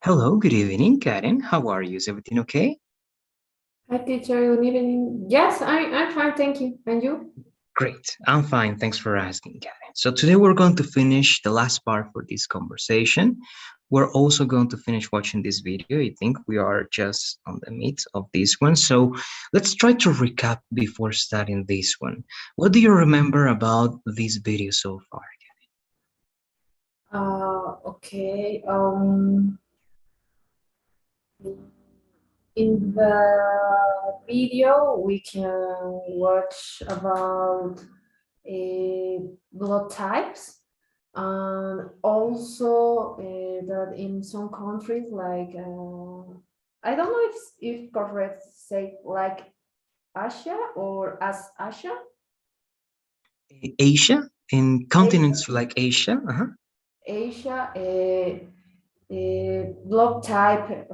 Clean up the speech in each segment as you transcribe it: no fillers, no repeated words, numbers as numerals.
Hello, good evening, Karen. How are you? Is everything okay? Hi, teacher. Good evening. Yes, I'm fine. Thank you. And you? Great. I'm fine. Thanks for asking, Karen. So today we're going to finish the last part for this conversation. We're also going to finish watching this video. I think we are just on the midst of this one. So let's try to recap before starting this one. What do you remember about this video so far? Okay. In the video, we can watch about blood types, and also that in some countries, like I don't know if correct say like Asia or as Asia. Asia? In continents like Asia? Asia, blood type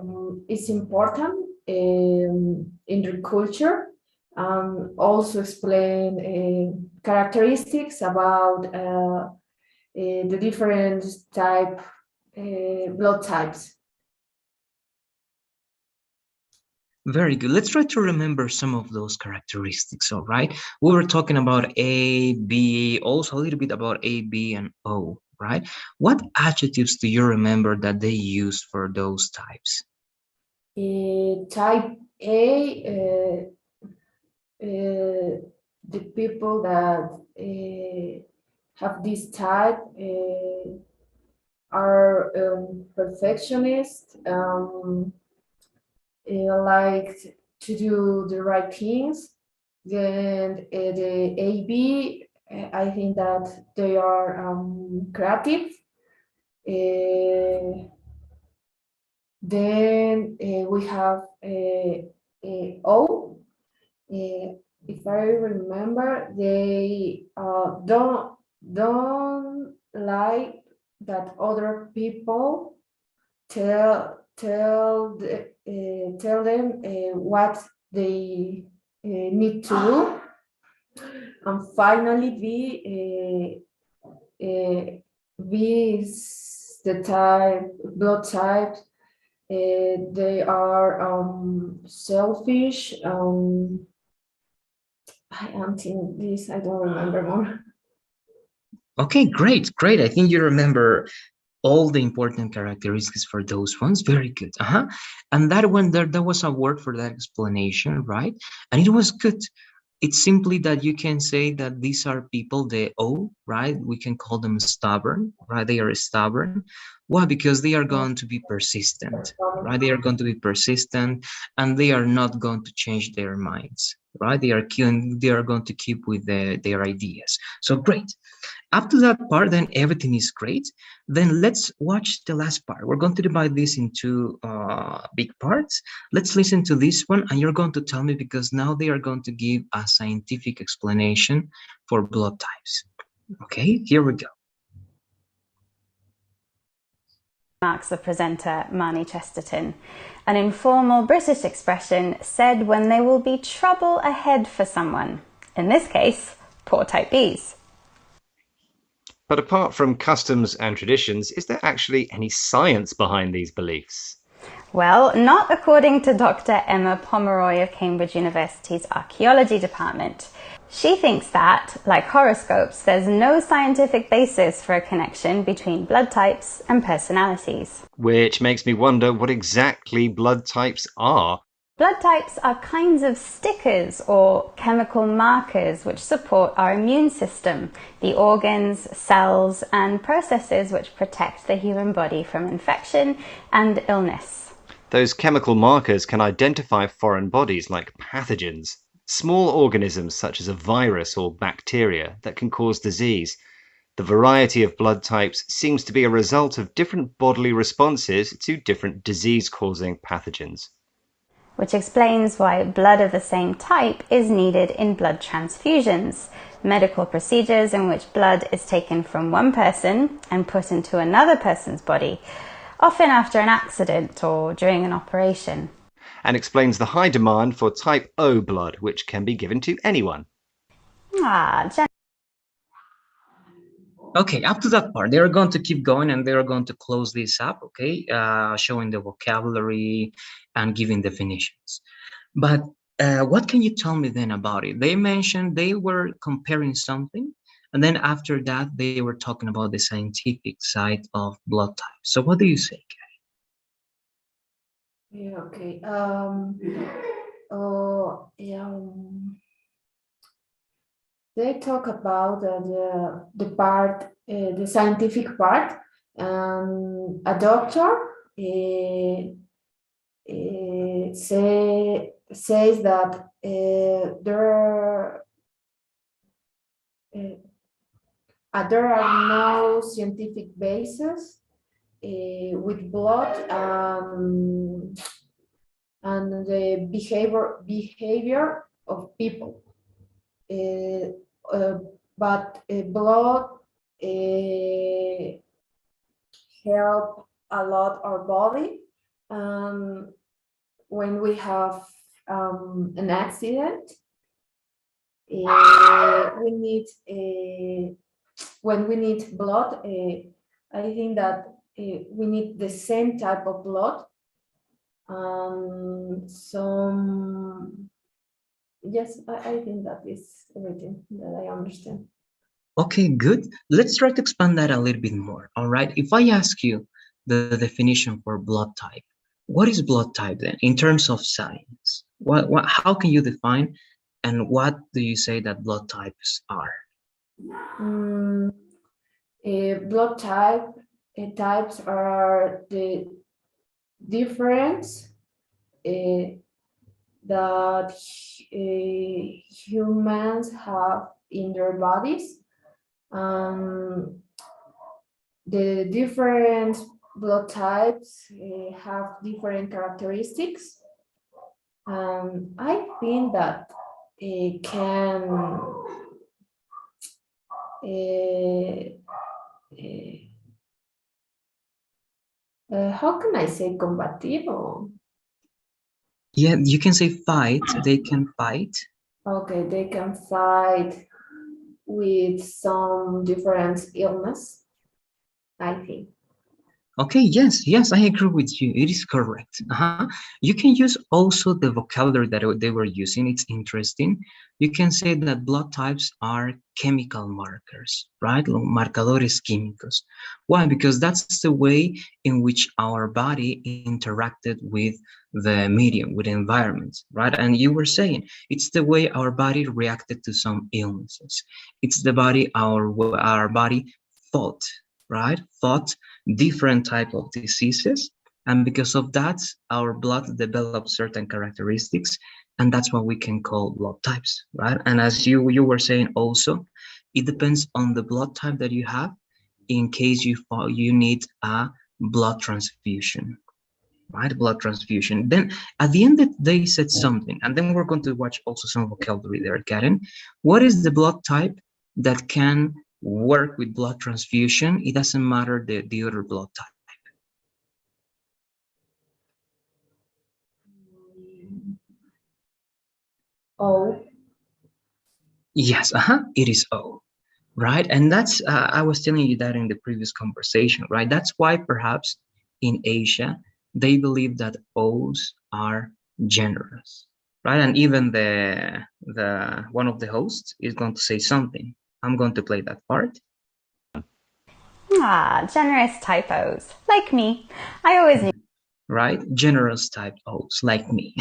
is important in the culture. Also explain characteristics about the different type blood types. Very good. Let's try to remember some of those characteristics, all right? We were talking about A, B, also a little bit about A, B, and O, right? What adjectives do you remember that they used for those types? Type A, the people that have this type are perfectionist, like to do the right things. Then the AB, I think that they are creative. Uh, then we have O. If I remember, they don't like that other people tell them what they need to do. And finally, B is the type blood type. They are selfish. I am thinking this. I don't remember more. Okay, great, great. I think you remember all the important characteristics for those ones. Very good. And that one there was a word for that explanation, right? And it was good. It's simply that you can say that these are people, the O, right? We can call them stubborn, right? They are stubborn. Why? Because they are going to be persistent, right? They are going to be persistent and they are not going to change their minds, right? They are going to keep with their ideas. So great. Up to that part, then everything is great. Then let's watch the last part. We're going to divide this into big parts. Let's listen to this one, and you're going to tell me because now they are going to give a scientific explanation for blood types. Okay, here we go. Marks the presenter Marnie Chesterton. An informal British expression said when there will be trouble ahead for someone. In this case, poor type Bs. But apart from customs and traditions, is there actually any science behind these beliefs? Well, not according to Dr. Emma Pomeroy of Cambridge University's Archaeology Department. She thinks that, like horoscopes, there's no scientific basis for a connection between blood types and personalities. Which makes me wonder what exactly blood types are. Blood types are kinds of stickers or chemical markers which support our immune system, the organs, cells, and processes which protect the human body from infection and illness. Those chemical markers can identify foreign bodies like pathogens, small organisms such as a virus or bacteria that can cause disease. The variety of blood types seems to be a result of different bodily responses to different disease-causing pathogens. Which explains why blood of the same type is needed in blood transfusions, medical procedures in which blood is taken from one person and put into another person's body, often after an accident or during an operation. And explains the high demand for type O blood, which can be given to anyone. Okay, up to that part, they're going to keep going and they're going to close this up, okay, showing the vocabulary and giving definitions. But what can you tell me then about it? They mentioned they were comparing something, and then after that, they were talking about the scientific side of blood types. So what do you say? Yeah, okay. Oh, yeah. They talk about the part, the scientific part. A doctor says that there are no scientific basis with blood and the behavior of people. Uh, uh, but blood uh, help a lot our body. Um, when we have an accident, we need when we need blood. I think that we need the same type of blood. Some Yes, I think that is everything that I understand. Okay, good. Let's try to expand that a little bit more. All right. If I ask you the definition for blood type, what is blood type then in terms of science? How can you define and what do you say that blood types are? Mm, blood types are the difference that humans have in their bodies. Um, the different blood types have different characteristics. I think that it can uh, how can I say combativo? Yeah, you can say fight. They can fight. Okay, they can fight with some different illness, I think. Okay, yes, I agree with you. It is correct. You can use also the vocabulary that they were using. It's interesting. You can say that blood types are chemical markers, right? Marcadores químicos. Why? Because that's the way in which our body interacted with the medium, with the environment, right? And you were saying it's the way our body reacted to some illnesses. It's the body, our body thought, right? Thought different type of diseases, and because of that our blood develops certain characteristics, and that's what we can call blood types, right? And as you were saying also, it depends on the blood type that you have in case you need a blood transfusion, right? Blood transfusion. Then at the end they said something, and then we're going to watch also some vocabulary there, Karen. What is the blood type that can work with blood transfusion? It doesn't matter the other blood type. Oh, Yes, it is O, right? And that's, I was telling you that in the previous conversation, right? That's why perhaps in Asia, they believe that O's are generous, right? And even the one of the hosts is going to say something. I'm going to play that part. Ah, generous typos. Like me. I always knew. Right? Generous type O's, like me.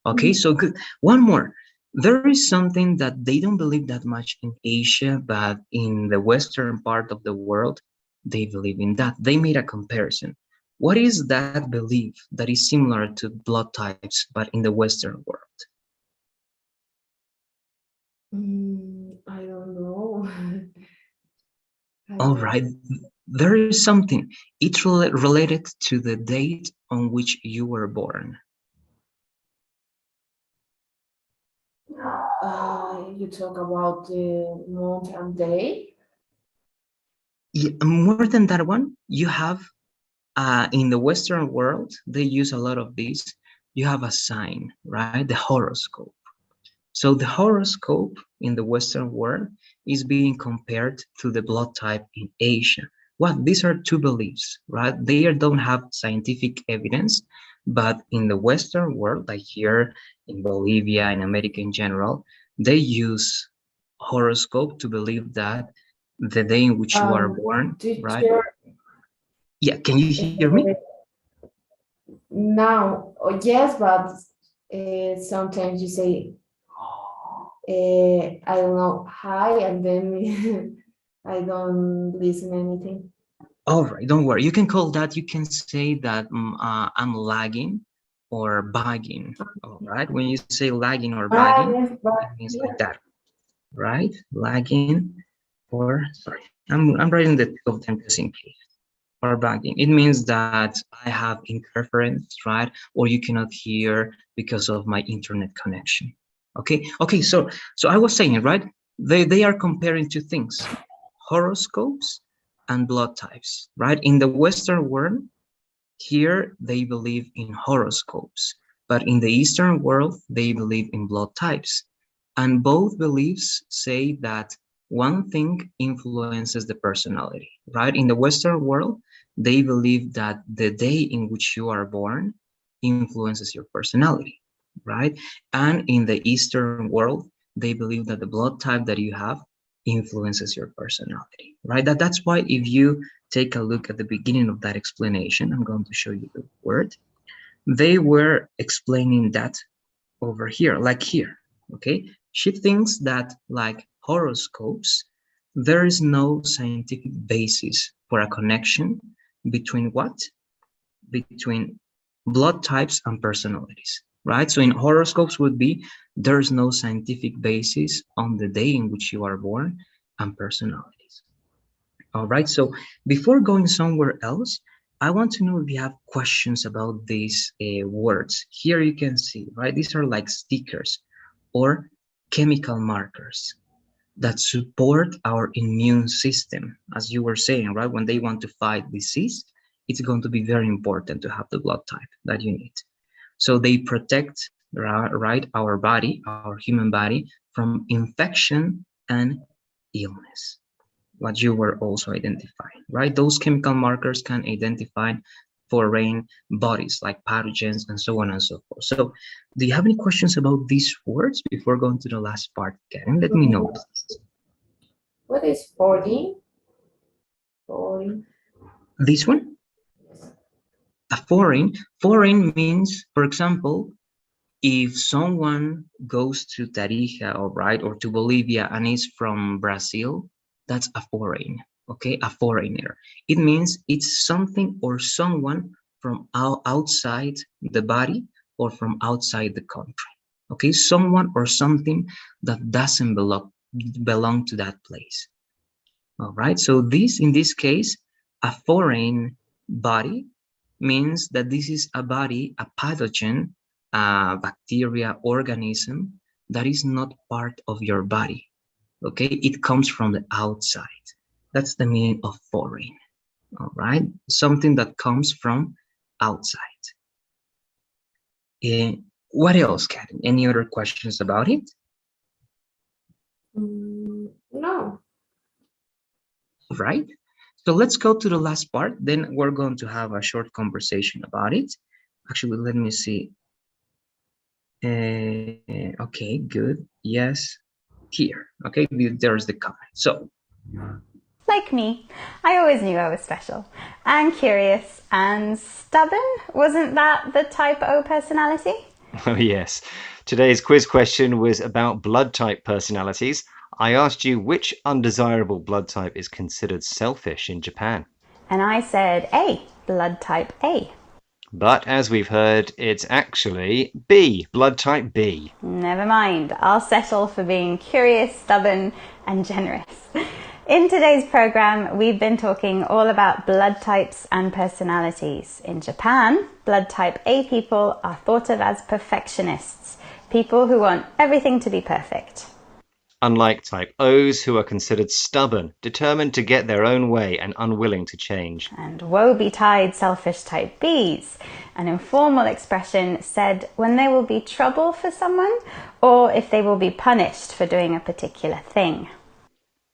Okay, so good. One more. There is something that they don't believe that much in Asia, but in the western part of the world, they believe in that. They made a comparison. What is that belief that is similar to blood types, but in the western world? I don't know. I All don't. right, there is something. It's related to the date on which you were born. You talk about the month and day. Yeah, more than that one, you have in the Western world, they use a lot of this. You have a sign, right? The horoscope. So So the horoscope in the Western world is being compared to the blood type in Asia. Well, these are two beliefs, right? They don't have scientific evidence, but in the Western world, like here in Bolivia and America in general, they use horoscope to believe that the day in which you are born, right? Teacher, Yeah, can you hear me? now, oh, yes, but sometimes you say, I don't know, hi, and then I don't listen anything. All right, don't worry. You can call that, you can say that I'm lagging or bugging. All right, when you say lagging or bugging, Yes, but it means like yeah. that, right? Lagging or, sorry, I'm writing the two of them just in case. Or bugging. It means that I have interference, right? Or you cannot hear because of my internet connection. Okay, so I was saying it, right? They are comparing two things, horoscopes and blood types, right? In the Western world, here they believe in horoscopes, but in the Eastern world, they believe in blood types. And both beliefs say that one thing influences the personality, right? In the Western world, they believe that the day in which you are born influences your personality, right? And in the Eastern world, they believe that the blood type that you have influences your personality, right? That's why if you take a look at the beginning of that explanation, I'm going to show you the word. They were explaining that over here, like here, okay? She thinks that like horoscopes, there is no scientific basis for a connection between what? Between blood types and personalities, right? So in horoscopes would be there's no scientific basis on the day in which you are born and personalities. All right, so before going somewhere else, I want to know if you have questions about these words. Here you can see, right? These are like stickers or chemical markers that support our immune system. As you were saying, right? When they want to fight disease, it's going to be very important to have the blood type that you need. So they protect, right, our body, our human body from infection and illness, what you were also identifying, right? Those chemical markers can identify foreign bodies like pathogens and so on and so forth. So do you have any questions about these words before going to the last part, Karen? Let me know, please. What is 40? 40. This one, a foreign means, for example, if someone goes to Tarija, or right, or to Bolivia and is from Brazil, that's a foreign, okay, a foreigner. It means it's something or someone from outside the body or from outside the country, okay, someone or something that doesn't belong to that place. All right, so this, in this case, a foreign body means that this is a body, a pathogen, a bacteria, organism that is not part of your body. Okay, it comes from the outside. That's the meaning of foreign. All right, something that comes from outside. Uh, what else, Karen? Any other questions about it? No. Right? So let's go to the last part. Then we're going to have a short conversation about it. Actually, let me see. Okay, good. Yes, here. Okay, there's the comment. So, Like me, I always knew I was special and curious and stubborn. Wasn't that the type O personality? Oh, yes. Today's quiz question was about blood type personalities. I asked you which undesirable blood type is considered selfish in Japan. And I said A, blood type A. But as we've heard, it's actually B, blood type B. Never mind, I'll settle for being curious, stubborn, and generous. In today's program, we've been talking all about blood types and personalities. In Japan, blood type A people are thought of as perfectionists, people who want everything to be perfect. unlike type O's, who are considered stubborn, determined to get their own way and unwilling to change. And woe betide selfish type Bs, an informal expression said when there will be trouble for someone or if they will be punished for doing a particular thing.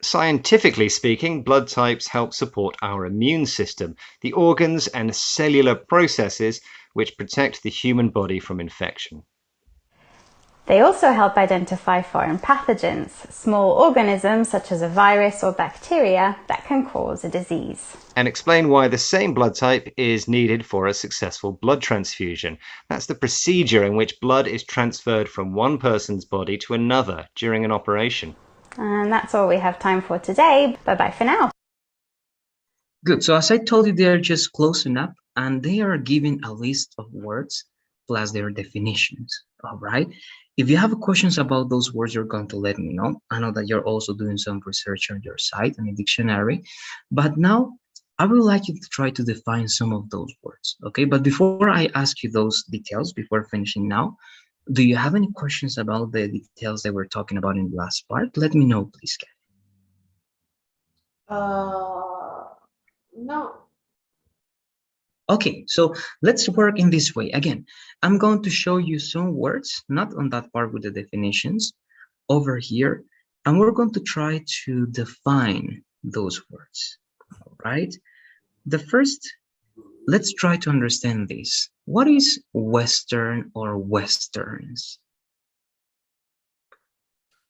Scientifically speaking, blood types help support our immune system, the organs and cellular processes which protect the human body from infection. They also help identify foreign pathogens, small organisms such as a virus or bacteria that can cause a disease. And explain why the same blood type is needed for a successful blood transfusion. That's the procedure in which blood is transferred from one person's body to another during an operation. And that's all we have time for today. Bye-bye for now. Good. So as I told you, they are just closing up and they are giving a list of words plus their definitions. All right. If you have questions about those words, you're going to let me know. I know that you're also doing some research on your site and a dictionary. But now I would like you to try to define some of those words. Okay. But before I ask you those details, before finishing now, do you have any questions about the details that we're talking about in the last part? Let me know, please, Kat. No. Okay, so let's work in this way. Again, I'm going to show you some words, not on that part with the definitions, over here, and we're going to try to define those words, all right? The first, let's try to understand this. What is Western or Westerns?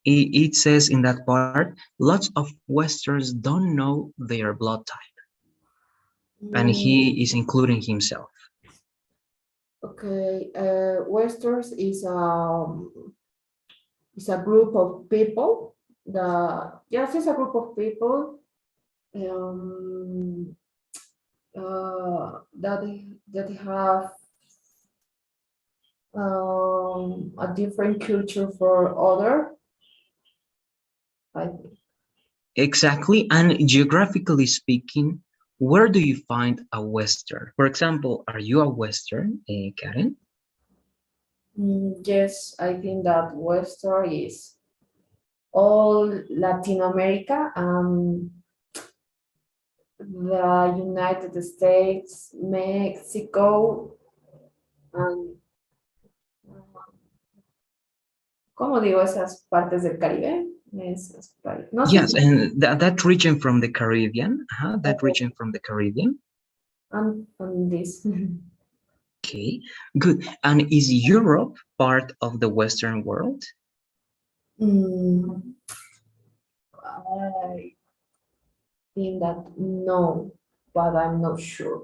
It says in that part, lots of Westerns don't know their blood type, and he is including himself. Okay, Westerns is a group of people. Yes, it's a group of people that have a different culture for other. I think. Exactly, and geographically speaking, where do you find a Western? For example, are you a Western, Karen? Yes, I think that Western is all Latin America and the United States, Mexico, and ¿cómo digo esas partes del Caribe? No sé Yes, si. and that region from the Caribbean, that Okay, region from the Caribbean. and this. Okay, good. And is Europe part of the Western world? Mm, I think that no, but I'm not sure.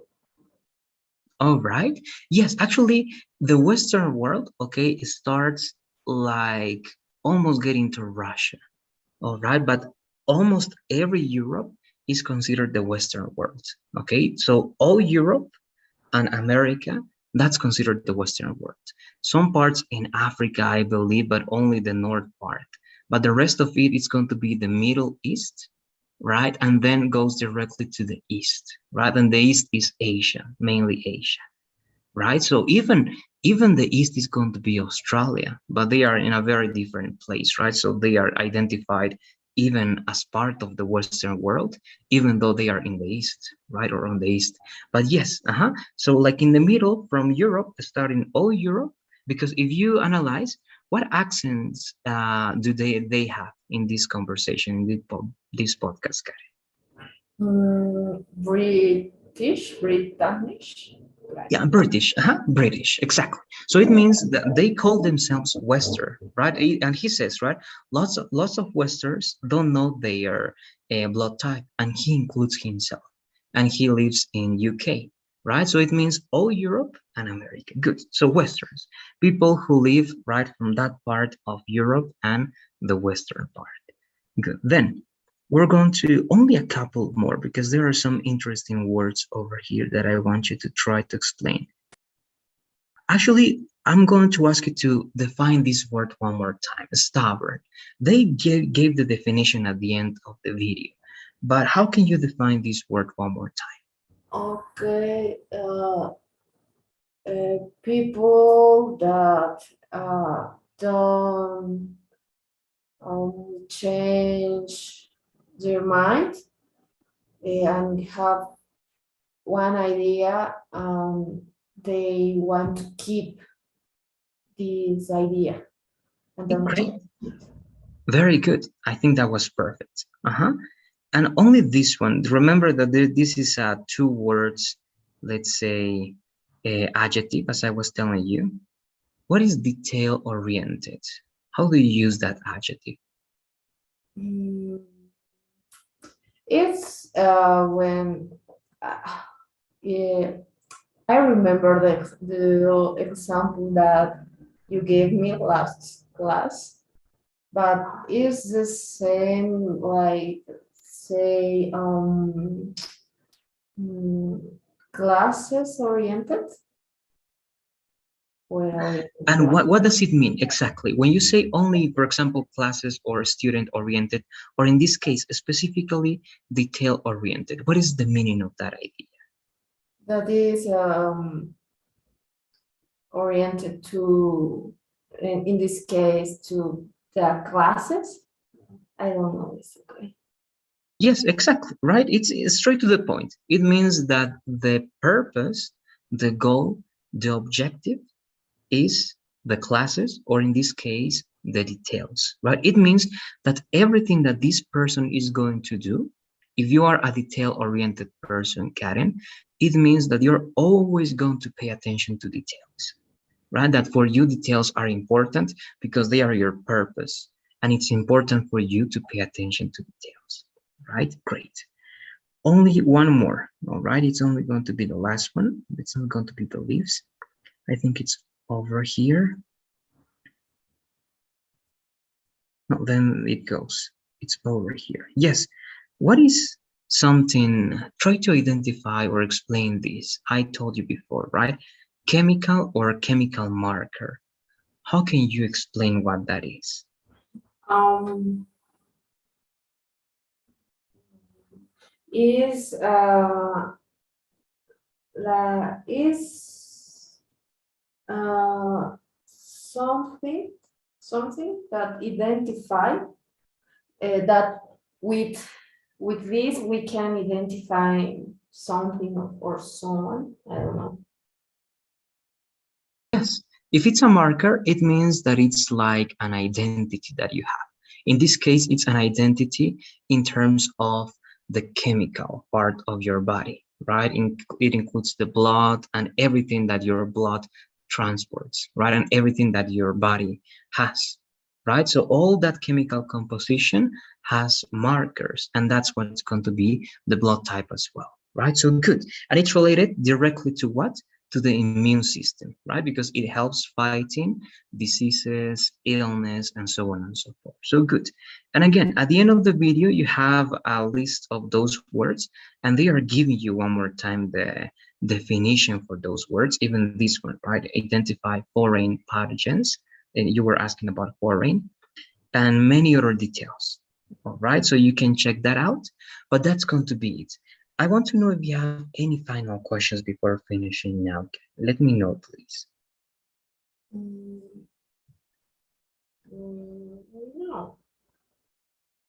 All right. Yes, actually, the Western world, okay, it starts like almost getting to Russia. All right, but almost every Europe is considered the Western world. Okay, so all Europe and America, that's considered the Western world. Some parts in Africa, I believe, but only the north part. But the rest of it is going to be the Middle East, right? And then goes directly to the East, right? And the East is Asia, mainly Asia, right? So even the East is going to be Australia, but they are in a very different place, right? So they are identified even as part of the Western world, even though they are in the East, right, or on the East. But yes, so like in the middle from Europe, starting all Europe, because if you analyze what accents do they have in this conversation, in this podcast, Karen? British, like. Yeah, British, British, exactly. So it means that they call themselves Western, right? And he says, right, lots of Westerns don't know their blood type, and he includes himself, and he lives in UK, right? So it means all Europe and America. Good. So Westerns, people who live right from that part of Europe and the Western part. Good. Then we're going to only a couple more because there are some interesting words over here that I want you to try to explain. Actually, I'm going to ask you to define this word one more time, stubborn. They gave the definition at the end of the video, but how can you define this word one more time? Okay, people that don't change their mind and have one idea, they want to keep this idea and don't Great. change it. Very good. I think that was perfect. And only this one. Remember that this is two words, let's say adjective, as I was telling you. What is detail oriented? How do you use that adjective? Mm, It's when yeah, I remember the example that you gave me last class, but it's the same like say mm, classes oriented. Well, And what does it mean exactly? When you say only, for example, classes or student oriented, or in this case, specifically detail oriented, what is the meaning of that idea? that is oriented to, in this case, to the classes. I don't know exactly. Yes, exactly, right? It's straight to the point. It means that the purpose, the goal, the objective is the classes, or in this case, the details, right? It means that everything that this person is going to do, if you are a detail-oriented person, Karen, it means that you're always going to pay attention to details, right? That for you, details are important because they are your purpose, and it's important for you to pay attention to details, right? Great. Only one more, all right? It's only going to be the last one. It's not going to be the leaves. I think it's over here. No, then it goes. It's over here. Yes. What is something? Try to identify or explain this. I told you before, right? Chemical or chemical marker. How can you explain what that is? Um, is is something that identify that with this we can identify something or someone. I don't know. Yes. If it's a marker, it means that it's like an identity that you have. In this case, it's an identity in terms of the chemical part of your body, right? It includes the blood and everything that your blood transports, right? And everything that your body has, right? So all that chemical composition has markers, and that's what's going to be the blood type as well, right? So good. And it's related directly to what? To the immune system, right? Because it helps fighting diseases, illness, and so on and so forth. So good. And again, at the end of the video, you have a list of those words, and they are giving you one more time the definition for those words, even this one, right? Identify foreign pathogens. And you were asking about foreign and many other details. All right, so you can check that out, but that's going to be it. I want to know if you have any final questions before finishing now. Let me know, please. Mm, no.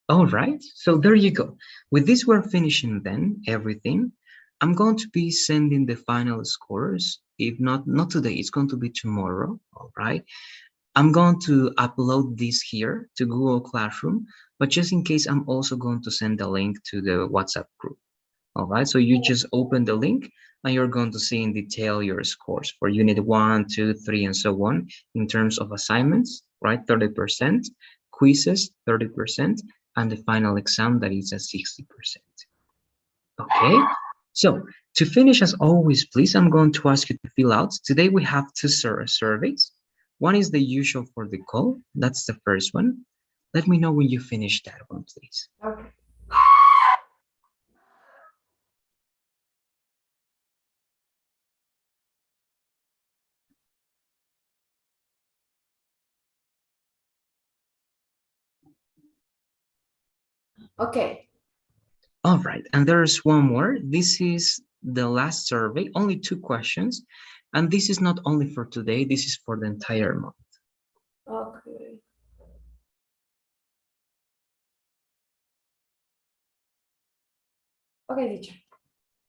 All right, so there you go. With this, we're finishing then everything. I'm going to be sending the final scores. If not today, it's going to be tomorrow. All right. I'm going to upload this here to Google Classroom, but just in case, I'm also going to send a link to the WhatsApp group. All right, so you just open the link and you're going to see in detail your scores for unit 1, 2, 3, and so on in terms of assignments, right? 30%, quizzes, 30%, and the final exam that is at 60%. Okay, so to finish, as always, please, I'm going to ask you to fill out. Today we have two surveys. One is the usual for the call. That's the first one. Let me know when you finish that one, please. Okay. Okay. All right, and there's one more. This is the last survey, only 2 questions. And this is not only for today, this is for the entire month. Okay. Okay, teacher.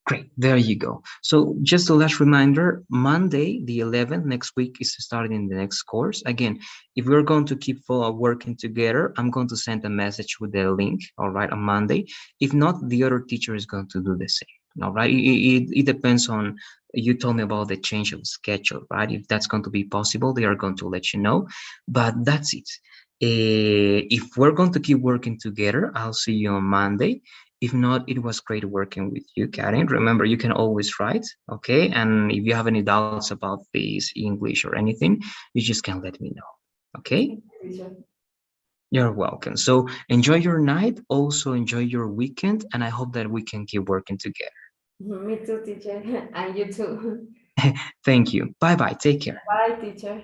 Great, there you go. So just a last reminder, Monday, the 11th, next week is starting in the next course. Again, if we're going to keep working together, I'm going to send a message with the link, all right, on Monday. If not, the other teacher is going to do the same, all right? It depends on, you told me about the change of schedule, right? If that's going to be possible, they are going to let you know, but that's it. If we're going to keep working together, I'll see you on Monday. If not, it was great working with you, Karen. Remember, you can always write, okay? And if you have any doubts about this English or anything, you just can let me know, okay? Teacher. You're welcome. So enjoy your night, also enjoy your weekend, and I hope that we can keep working together. Me too, teacher. And you too. Thank you. Bye bye. Take care. Bye, teacher.